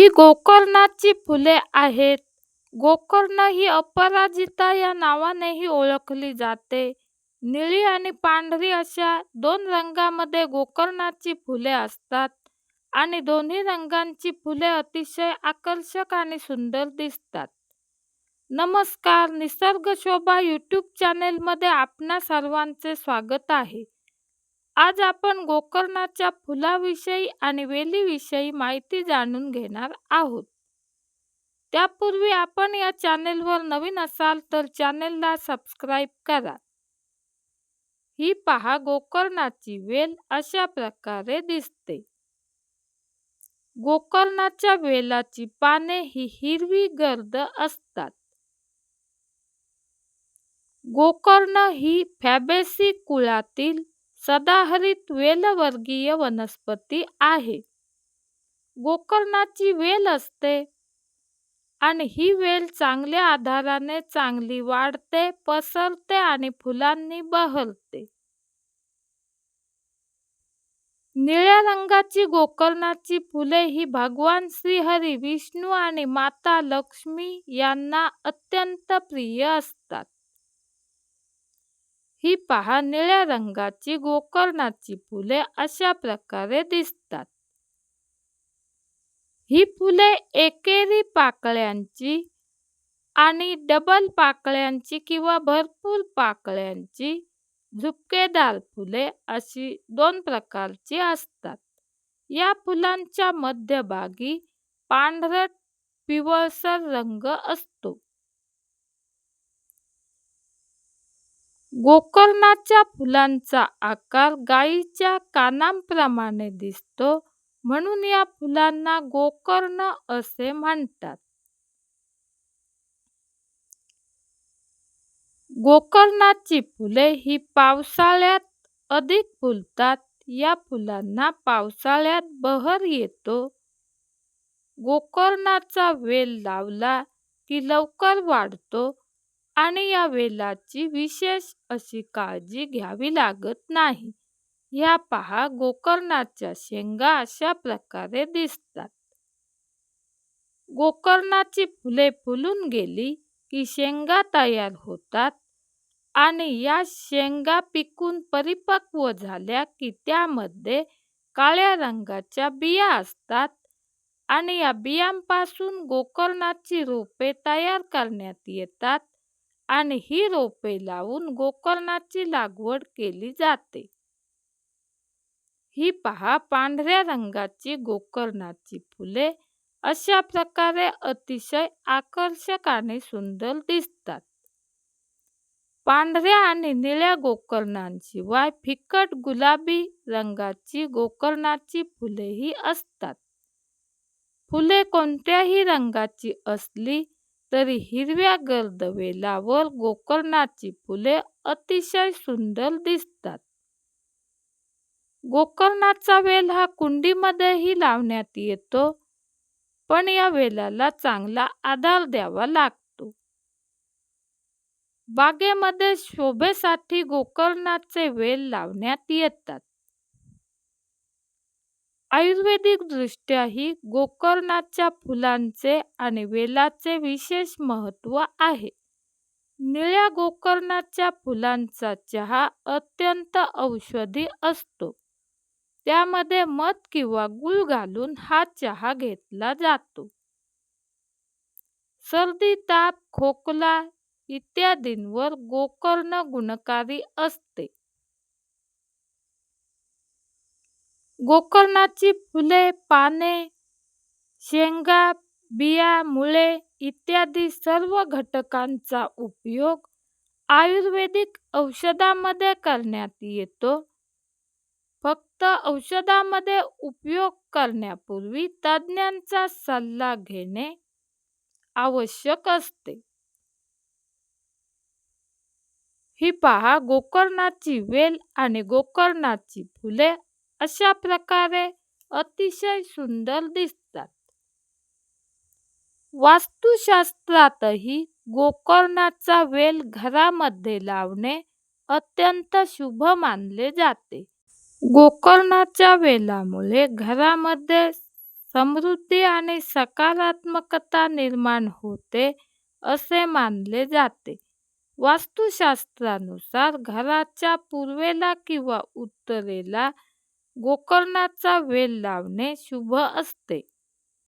ही गोकर्णाची फुले आहेत. गोकर्ण ही अपराजिता या नावानेही ओळखली जाते. निळी आणि पांढरी अशा दोन रंगांमध्ये गोकर्णाची फुले असतात आणि दोन्ही रंगांची फुले अतिशय आकर्षक आणि सुंदर दिसतात. नमस्कार, निसर्ग शोभा यूट्यूब चॅनेलमध्ये आपणा सर्वांचे स्वागत आहे. आज आपण गोकर्णाच्या फुलाविषयी आणि वेलीविषयी माहिती जाणून घेणार आहोत. त्यापूर्वी आपण या चॅनेलवर नवीन असाल तर चॅनेलला सबस्क्राईब करा. ही पहा, गोकर्णाची वेल अशा प्रकारे दिसते. गोकर्णाच्या वेलाची पाने ही हिरवी गर्द असतात. गोकर्ण ही फॅबेसी कुळातील सदाहरित वेलवर्गीय वनस्पती आहे. गोकर्णाची वेल असते आणि ही वेल चांगल्या आधाराने चांगली वाढते, पसरते आणि फुलांनी बहरते. निळ्या रंगाची गोकर्णाची फुले ही भगवान श्रीहरी, विष्णू आणि माता लक्ष्मी यांना अत्यंत प्रिय असतात. ही पहा, निळ्या रंगाची गोकर्णाची फुले अशा प्रकारे दिसतात. ही फुले एकेरी पाकळ्यांची आणि डबल पाकळ्यांची किंवा भरपूर पाकळ्यांची झुपकेदार फुले अशी दोन प्रकारची असतात. या फुलांच्या मध्यभागी पांढरट पिवळसर रंग असतो. गोकर्णाच्या फुलांचा आकार गायीच्या कानांप्रमाणे दिसतो, म्हणून या फुलांना गोकर्ण असे म्हणतात. गोकर्णाची फुले ही पावसाळ्यात अधिक फुलतात. या फुलांना पावसाळ्यात बहर येतो. गोकर्णाचा वेल लावला की लवकर वाढतो आणि या वेलाची विशेष अशी काळजी घ्यावी लागत नाही. ह्या पहा, गोकर्णाच्या शेंगा अशा प्रकारे दिसतात. गोकर्णाची फुले फुलून गेली की शेंगा तयार होतात आणि या शेंगा पिकून परिपक्व झाल्या की त्यामध्ये काळ्या रंगाच्या बिया असतात आणि या बियांपासून गोकर्णाची रोपे तयार करण्यात येतात आणि ही रोपे लावून गोकर्णाची लागवड केली जाते. ही पहा, पांढऱ्या रंगाची गोकर्णाची फुले अशा प्रकारे अतिशय आकर्षक आणि सुंदर दिसतात. पांढऱ्या आणि निळ्या गोकर्णांशिवाय फिकट गुलाबी रंगाची गोकर्णाची फुलेही असतात. फुले कोणत्याही रंगाची असली तरी हिरव्या गर्द वेलावर गोकर्णाची फुले अतिशय सुंदर दिसतात. गोकर्णाचा वेल हा कुंडीमध्येही लावण्यात येतो, पण या वेलाला चांगला आधार द्यावा लागतो. बागेमध्ये शोभेसाठी गोकर्णाचे वेल लावण्यात येतात. आयुर्वेदिक दृष्ट्याही गोकर्णाच्या फुलांचे आणि वेलाचे विशेष महत्त्व आहे. निळ्या गोकर्णाच्या फुलांचा चहा अत्यंत औषधी असतो. त्यामध्ये मध किंवा गूळ घालून हा चहा घेतला जातो. सर्दी, ताप, खोकला इत्यादींवर गोकर्ण गुणकारी असते. गोकर्णाची फुले, पाने, शेंगा, बिया, मुळे इत्यादी सर्व घटकांचा उपयोग आयुर्वेदिक औषधामध्ये करण्यात येतो. फक्त औषधामध्ये उपयोग करण्यापूर्वी तज्ज्ञांचा सल्ला घेणे आवश्यक असते. ही पहा, गोकर्णाची वेल आणि गोकर्णाची फुले अशा प्रकारे अतिशय सुंदर दिसतात. वास्तुशास्त्रातही गोकर्णाचा वेल घरामध्ये लावणे अत्यंत शुभ मानले जाते. गोकर्णाच्या वेलामुळे घरामध्ये समृद्धी आणि सकारात्मकता निर्माण होते असे मानले जाते. वास्तुशास्त्रानुसार घराच्या पूर्वेला किंवा उत्तरेला गोकर्णाचा वेल लावणे शुभ असते.